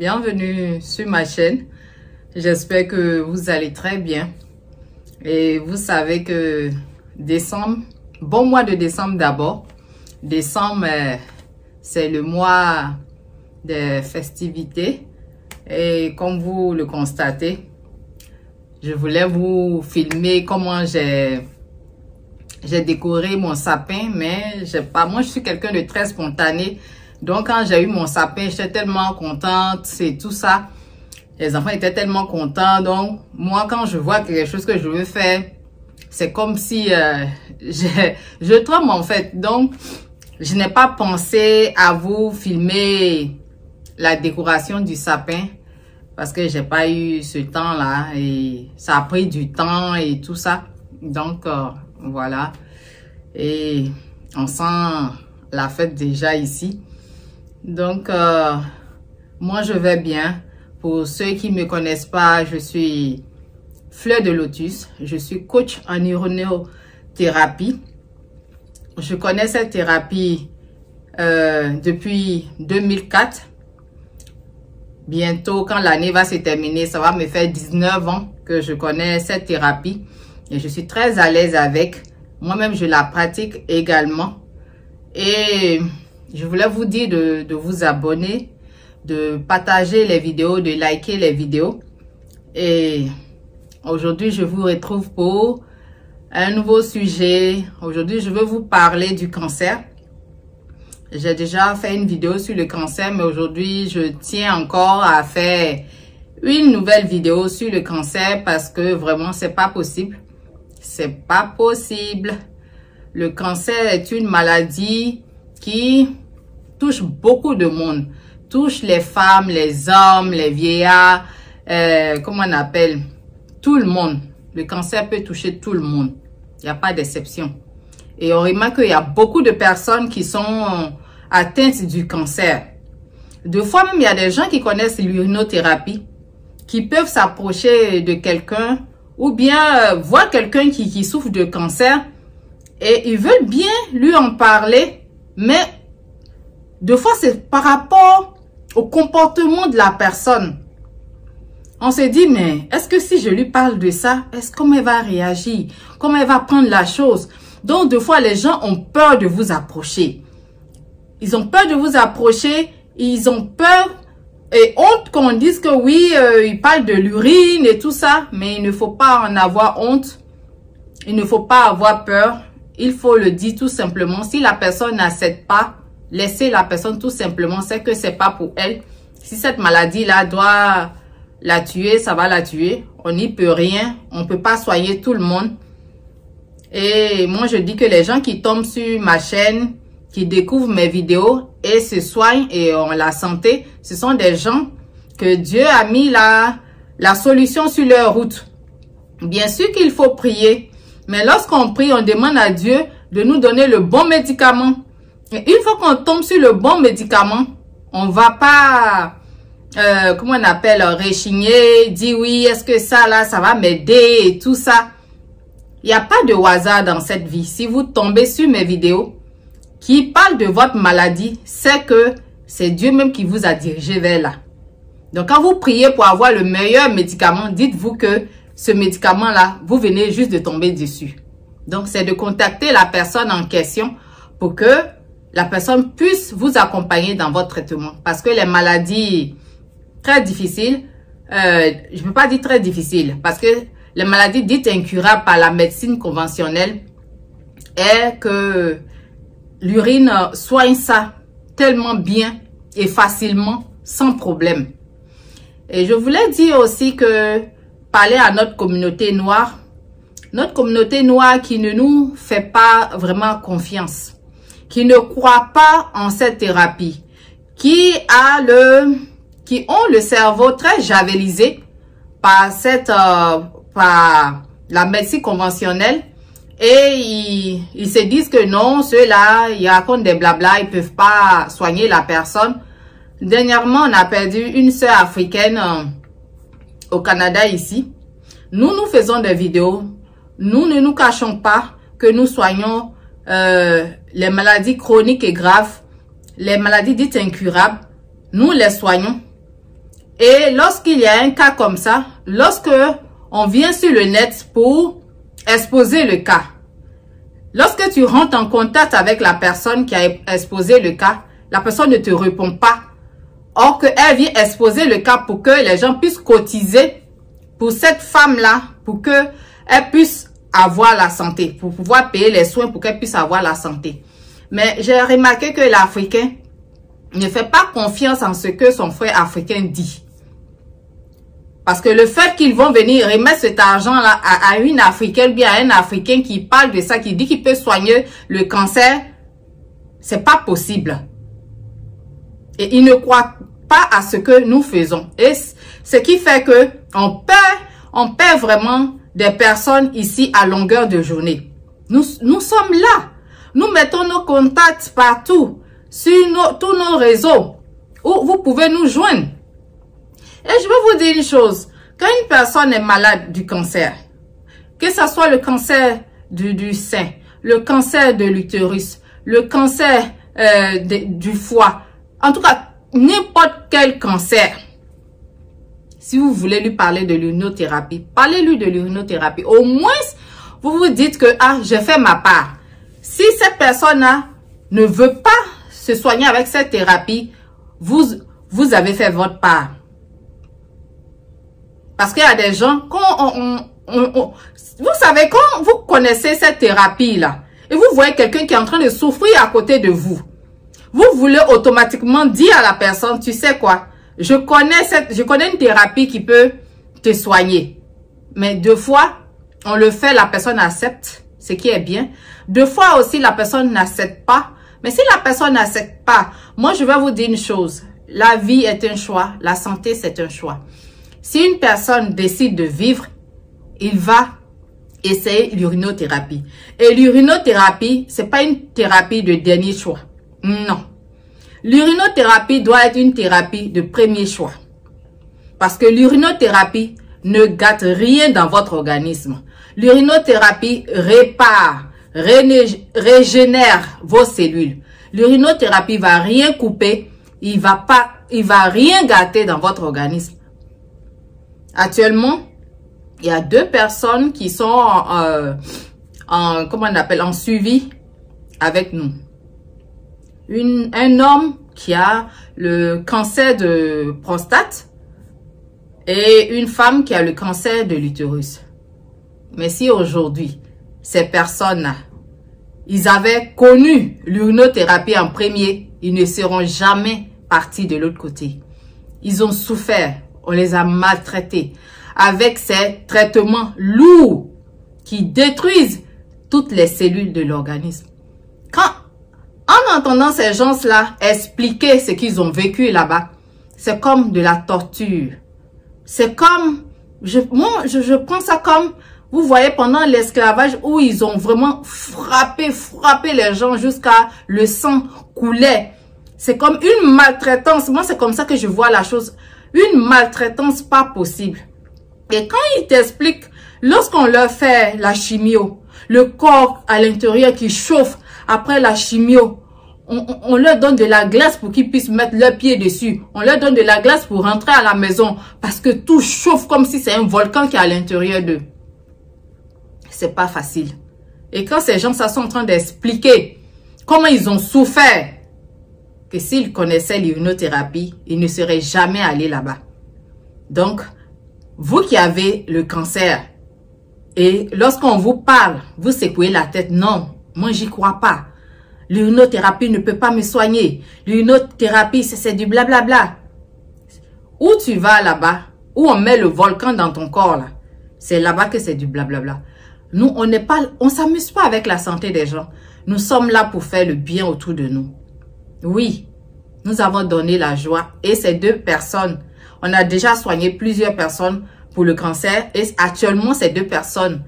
bienvenue sur ma chaîne. J'espère que vous allez très bien. Et vous savez que décembre, bon mois de décembre d'abord. Décembre, c'est le mois des festivités. Et comme vous le constatez, je voulais vous filmer comment j'ai décoré mon sapin, mais moi je suis quelqu'un de très spontané. Donc quand j'ai eu mon sapin, j'étais tellement contente, c'est tout ça. Les enfants étaient tellement contents. Donc moi quand je vois quelque chose que je veux faire, c'est comme si je tremble en fait. Donc je n'ai pas pensé à vous filmer la décoration du sapin parce que j'ai pas eu ce temps là et ça a pris du temps et tout ça. Donc voilà, et on sent la fête déjà ici. Donc moi je vais bien. Pour ceux qui me connaissent pas, je suis Fleur de Lotus, je suis coach en neurothérapie. Je connais cette thérapie depuis 2004. Bientôt, quand l'année va se terminer, ça va me faire 19 ans que je connais cette thérapie. Et je suis très à l'aise avec. Moi-même, je la pratique également. Et je voulais vous dire de vous abonner, de partager les vidéos, de liker les vidéos. Et aujourd'hui, je vous retrouve pour un nouveau sujet. Aujourd'hui, je veux vous parler du cancer. J'ai déjà fait une vidéo sur le cancer, mais aujourd'hui, je tiens encore à faire une nouvelle vidéo sur le cancer parce que vraiment, c'est pas possible. C'est pas possible. Le cancer est une maladie qui touche beaucoup de monde. Touche les femmes, les hommes, les vieillards, comment on appelle, tout le monde. Le cancer peut toucher tout le monde. Il n'y a pas d'exception. Et on remarque qu'il y a beaucoup de personnes qui sont atteintes du cancer. Deux fois même, il y a des gens qui connaissent l'urinothérapie, qui peuvent s'approcher de quelqu'un ou bien voir quelqu'un qui souffre de cancer et ils veulent bien lui en parler, mais deux fois c'est par rapport au comportement de la personne. On se dit, mais est-ce que si je lui parle de ça, comment elle va réagir? Comment elle va prendre la chose? Donc, deux fois, les gens ont peur de vous approcher. Ils ont peur de vous approcher. Ils ont peur et honte qu'on dise que oui, ils parlent de l'urine et tout ça. Mais il ne faut pas en avoir honte. Il ne faut pas avoir peur. Il faut le dire tout simplement. Si la personne n'accepte pas, laissez la personne tout simplement. C'est que c'est pas pour elle. Si cette maladie-là doit la tuer, ça va la tuer. On n'y peut rien. On ne peut pas soigner tout le monde. Et moi, je dis que les gens qui tombent sur ma chaîne, qui découvrent mes vidéos et se soignent et ont la santé, ce sont des gens que Dieu a mis la solution sur leur route. Bien sûr qu'il faut prier. Mais lorsqu'on prie, on demande à Dieu de nous donner le bon médicament. Et une fois qu'on tombe sur le bon médicament, on va pas, comment on appelle, rechigner, dire oui, est-ce que ça là, ça va m'aider et tout ça. Il n'y a pas de hasard dans cette vie. Si vous tombez sur mes vidéos qui parlent de votre maladie, c'est que c'est Dieu même qui vous a dirigé vers là. Donc quand vous priez pour avoir le meilleur médicament, dites-vous que ce médicament-là, vous venez juste de tomber dessus. Donc c'est de contacter la personne en question pour que la personne puisse vous accompagner dans votre traitement. Parce que les maladies très difficiles, je ne peux pas dire très difficiles, parce que les maladies dites incurables par la médecine conventionnelle est que l'urine soigne ça tellement bien et facilement, sans problème. Et je voulais dire aussi que parler à notre communauté noire qui ne nous fait pas vraiment confiance, qui ne croit pas en cette thérapie, qui ont le cerveau très javelisé par par la médecine conventionnelle et ils se disent que non, ceux-là, ils racontent des blabla, ils peuvent pas soigner la personne. Dernièrement, on a perdu une sœur africaine au Canada ici. Nous faisons des vidéos. Nous ne nous cachons pas que nous soignons les maladies chroniques et graves, les maladies dites incurables. Nous les soignons. Et lorsqu'il y a un cas comme ça, lorsque on vient sur le net pour exposer le cas, lorsque tu rentres en contact avec la personne qui a exposé le cas, la personne ne te répond pas. Or qu'elle vient exposer le cas pour que les gens puissent cotiser pour cette femme-là, pour qu'elle puisse avoir la santé, pour pouvoir payer les soins, pour qu'elle puisse avoir la santé. Mais j'ai remarqué que l'Africain ne fait pas confiance en ce que son frère africain dit. Parce que le fait qu'ils vont venir remettre cet argent-là à une Africaine, bien à un Africain qui parle de ça, qui dit qu'il peut soigner le cancer, c'est pas possible. Et ils ne croient pas à ce que nous faisons. Et ce qui fait que on perd vraiment des personnes ici à longueur de journée. Nous sommes là. Nous mettons nos contacts partout, sur tous nos réseaux, où vous pouvez nous joindre. Et je veux vous dire une chose. Quand une personne est malade du cancer, que ce soit le cancer du sein, le cancer de l'utérus, le cancer du foie, en tout cas, n'importe quel cancer, si vous voulez lui parler de l'urinothérapie, parlez-lui de l'urinothérapie. Au moins, vous vous dites que, ah, j'ai fait ma part. Si cette personne-là ne veut pas se soigner avec cette thérapie, vous avez fait votre part. Parce qu'il y a des gens, vous savez, quand vous connaissez cette thérapie-là, et vous voyez quelqu'un qui est en train de souffrir à côté de vous, vous voulez automatiquement dire à la personne, tu sais quoi, je connais une thérapie qui peut te soigner. Mais deux fois, on le fait, la personne accepte, ce qui est bien. Deux fois aussi, la personne n'accepte pas. Mais si la personne n'accepte pas, moi je vais vous dire une chose. La vie est un choix, la santé c'est un choix. Si une personne décide de vivre, il va essayer l'urinothérapie. Et l'urinothérapie, c'est pas une thérapie de dernier choix. Non. L'urinothérapie doit être une thérapie de premier choix. Parce que l'urinothérapie ne gâte rien dans votre organisme. L'urinothérapie répare, régénère vos cellules. L'urinothérapie va rien couper, il va rien gâter dans votre organisme. Actuellement, il y a 2 personnes qui sont en suivi avec nous. Un homme qui a le cancer de prostate et une femme qui a le cancer de l'utérus. Mais si aujourd'hui, ces personnes-là, ils avaient connu l'urinothérapie en premier, ils ne seront jamais partis de l'autre côté. Ils ont souffert, on les a maltraités avec ces traitements lourds qui détruisent toutes les cellules de l'organisme. En entendant ces gens-là expliquer ce qu'ils ont vécu là-bas, c'est comme de la torture. C'est comme, je prends ça comme, vous voyez, pendant l'esclavage où ils ont vraiment frappé les gens jusqu'à le sang coulait. C'est comme une maltraitance. Moi, c'est comme ça que je vois la chose. Une maltraitance pas possible. Et quand ils t'expliquent, lorsqu'on leur fait la chimio, le corps à l'intérieur qui chauffe après la chimio, on leur donne de la glace pour qu'ils puissent mettre leurs pieds dessus. On leur donne de la glace pour rentrer à la maison parce que tout chauffe comme si c'est un volcan qui est à l'intérieur d'eux. C'est pas facile. Et quand ces gens sont en train d'expliquer comment ils ont souffert, que s'ils connaissaient l'urinothérapie, ils ne seraient jamais allés là-bas. Donc, vous qui avez le cancer, et lorsqu'on vous parle, vous secouez la tête. Non, moi j'y crois pas. L'urinothérapie ne peut pas me soigner. L'urinothérapie, c'est du blablabla. Où tu vas là-bas, où on met le volcan dans ton corps, là, c'est là-bas que c'est du blablabla. Nous, on s'amuse pas avec la santé des gens. Nous sommes là pour faire le bien autour de nous. Oui, nous avons donné la joie. Et ces 2 personnes, on a déjà soigné plusieurs personnes pour le cancer. Et actuellement, ces 2 personnes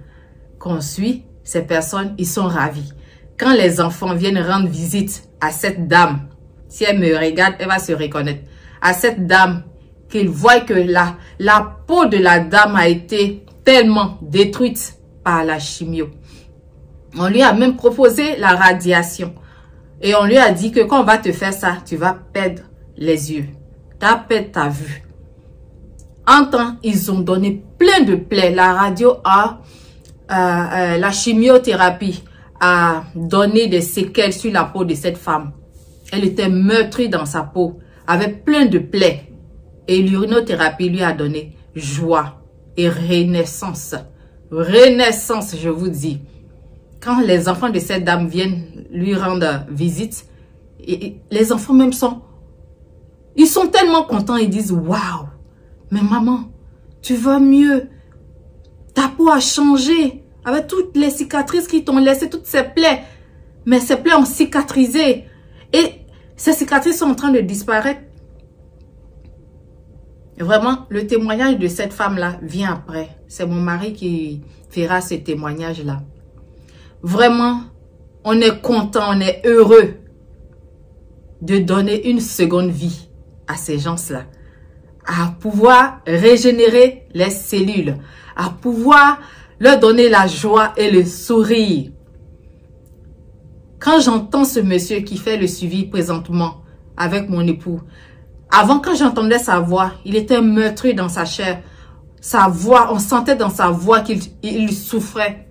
qu'on suit, ces personnes, ils sont ravis. Quand les enfants viennent rendre visite à cette dame, si elle me regarde, elle va se reconnaître. À cette dame, qu'ils voient que la peau de la dame a été tellement détruite par la chimio. On lui a même proposé la radiation. Et on lui a dit que quand on va te faire ça, tu vas perdre les yeux. Tu vas perdre ta vue. En temps, ils ont donné plein de plaies. La radio a, la chimiothérapie a donné des séquelles sur la peau de cette femme. Elle était meurtrie dans sa peau, avec plein de plaies. Et l'urinothérapie lui a donné joie et renaissance. Renaissance, je vous dis. Quand les enfants de cette dame viennent lui rendre visite, et les enfants même ils sont tellement contents, ils disent « Waouh, mais maman, tu vas mieux. Ta peau a changé avec toutes les cicatrices qui t'ont laissé, toutes ces plaies. Mais ces plaies ont cicatrisé. Et ces cicatrices sont en train de disparaître. » Vraiment, le témoignage de cette femme-là vient après. C'est mon mari qui fera ce témoignage-là. Vraiment, on est content, on est heureux de donner une seconde vie à ces gens-là. À pouvoir régénérer les cellules. À pouvoir leur donner la joie et le sourire. Quand j'entends ce monsieur qui fait le suivi présentement avec mon époux, avant, quand j'entendais sa voix, il était meurtri dans sa chair. Sa voix, on sentait dans sa voix qu'il souffrait.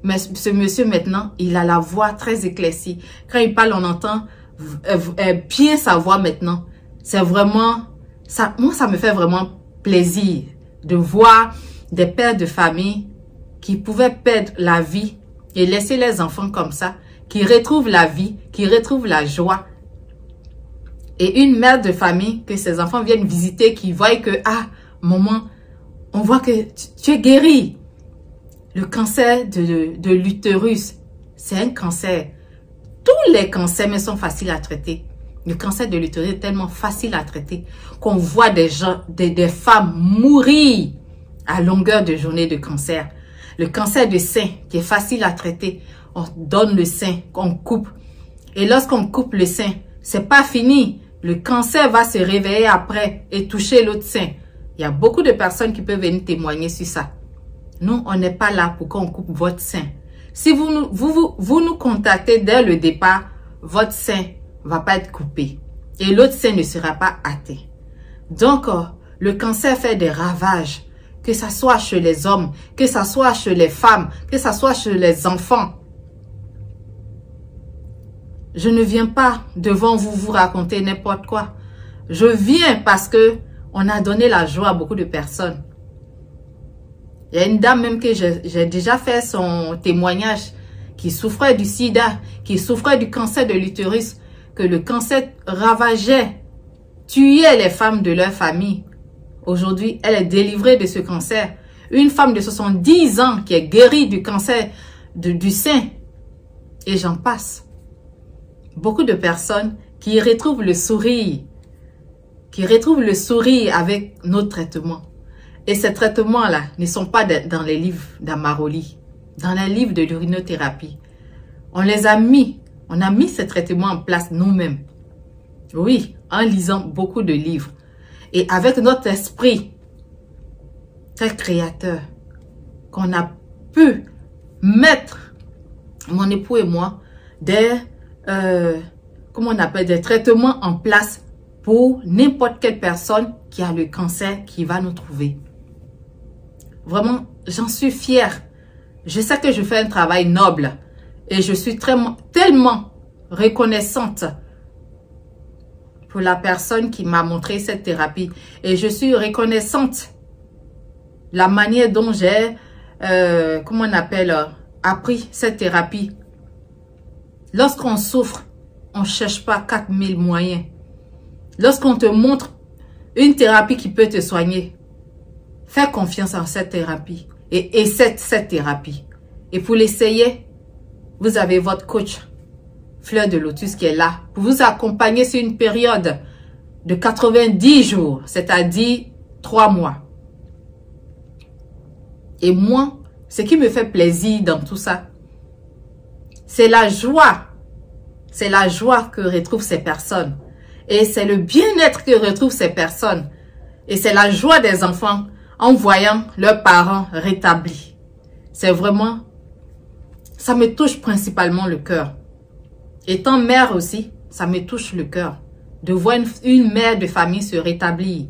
Mais ce monsieur maintenant, il a la voix très éclaircie. Quand il parle, on entend bien sa voix maintenant. C'est vraiment, moi ça me fait vraiment plaisir de voir des pères de famille qui pouvaient perdre la vie et laisser les enfants comme ça, qui retrouvent la vie, qui retrouvent la joie. Et une mère de famille que ses enfants viennent visiter, qui voit que, ah, maman, on voit que tu es guérie. Le cancer de l'utérus, c'est un cancer. Tous les cancers mais sont faciles à traiter. Le cancer de l'utérus est tellement facile à traiter qu'on voit des femmes mourir à longueur de journée de cancer. Le cancer de sein qui est facile à traiter, on donne le sein, on coupe. Et lorsqu'on coupe le sein, c'est pas fini. Le cancer va se réveiller après et toucher l'autre sein. Il y a beaucoup de personnes qui peuvent venir témoigner sur ça. Nous, on n'est pas là pour qu'on coupe votre sein. Si vous nous contactez dès le départ, votre sein va pas être coupé. Et l'autre sein ne sera pas atteint. Donc, le cancer fait des ravages. Que ça soit chez les hommes, que ça soit chez les femmes, que ça soit chez les enfants. Je ne viens pas devant vous raconter n'importe quoi. Je viens parce que on a donné la joie à beaucoup de personnes. Il y a une dame même que j'ai déjà fait son témoignage qui souffrait du sida, qui souffrait du cancer de l'utérus, que le cancer ravageait, tuait les femmes de leur famille. Aujourd'hui, elle est délivrée de ce cancer. Une femme de 70 ans qui est guérie du cancer du sein. Et j'en passe. Beaucoup de personnes qui retrouvent le sourire. Qui retrouvent le sourire avec nos traitements. Et ces traitements-là ne sont pas dans les livres d'Amaroli. Dans les livres de l'urinothérapie. On les a mis. On a mis ces traitements en place nous-mêmes. Oui, en lisant beaucoup de livres. Et avec notre esprit très créateur, qu'on a pu mettre, mon époux et moi, comment on appelle, des traitements en place pour n'importe quelle personne qui a le cancer qui va nous trouver. Vraiment, j'en suis fière. Je sais que je fais un travail noble et je suis tellement reconnaissante pour la personne qui m'a montré cette thérapie. Et je suis reconnaissante la manière dont j'ai, comment on appelle, appris cette thérapie. Lorsqu'on souffre, on ne cherche pas 4000 moyens. Lorsqu'on te montre une thérapie qui peut te soigner, fais confiance en cette thérapie et essaie cette thérapie. Et pour l'essayer, vous avez votre coach Fleur de Lotus qui est là pour vous accompagner sur une période de 90 jours, c'est-à-dire 3 mois. Et moi, ce qui me fait plaisir dans tout ça, c'est la joie. C'est la joie que retrouvent ces personnes. Et c'est le bien-être que retrouvent ces personnes. Et c'est la joie des enfants en voyant leurs parents rétablis. C'est vraiment, ça me touche principalement le cœur. Étant mère aussi, ça me touche le cœur de voir une mère de famille se rétablir.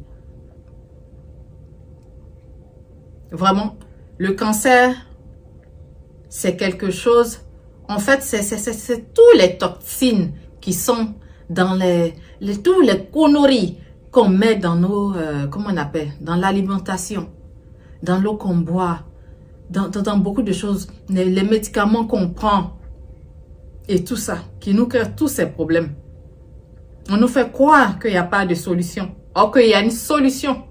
Vraiment, le cancer, c'est quelque chose... En fait, c'est tous les toxines qui sont dans tous les conneries qu'on met dans nos... comment on appelle? Dans l'alimentation, dans l'eau qu'on boit, dans beaucoup de choses, les médicaments qu'on prend et tout ça, qui nous crée tous ces problèmes. On nous fait croire qu'il n'y a pas de solution. Or qu'il y a une solution.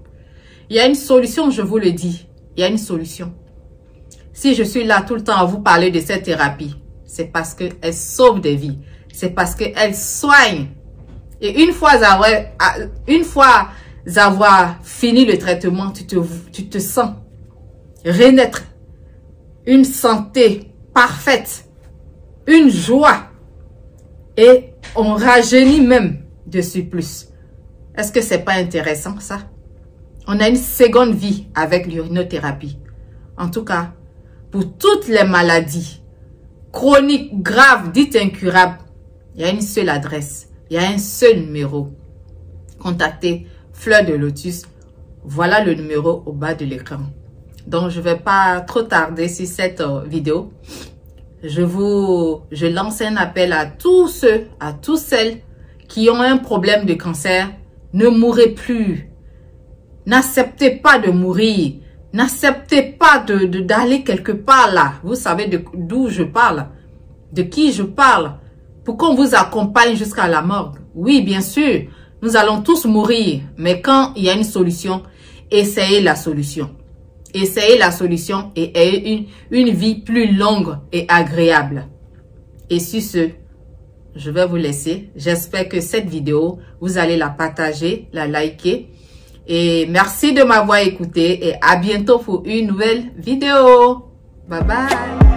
Il y a une solution, je vous le dis. Il y a une solution. Si je suis là tout le temps à vous parler de cette thérapie, c'est parce qu'elle sauve des vies. C'est parce qu'elle soigne. Et une fois avoir fini le traitement, tu te sens renaître. Une santé parfaite. Une joie. Et on rajeunit même de surplus. Est-ce que c'est pas intéressant ça? On a une seconde vie avec l'urinothérapie. En tout cas, pour toutes les maladies chroniques, graves, dites incurables, il y a une seule adresse, il y a un seul numéro. Contactez Fleur de Lotus. Voilà le numéro au bas de l'écran. Donc, je ne vais pas trop tarder sur cette vidéo. Je lance un appel à tous ceux, à toutes celles qui ont un problème de cancer. Ne mourrez plus. N'acceptez pas de mourir. N'acceptez pas d'aller quelque part là. Vous savez d'où je parle. De qui je parle. Pour qu'on vous accompagne jusqu'à la mort. Oui, bien sûr. Nous allons tous mourir. Mais quand il y a une solution, essayez la solution. Essayez la solution et ayez une vie plus longue et agréable. Et sur ce, je vais vous laisser. J'espère que cette vidéo, vous allez la partager, la liker. Et merci de m'avoir écouté et à bientôt pour une nouvelle vidéo. Bye bye.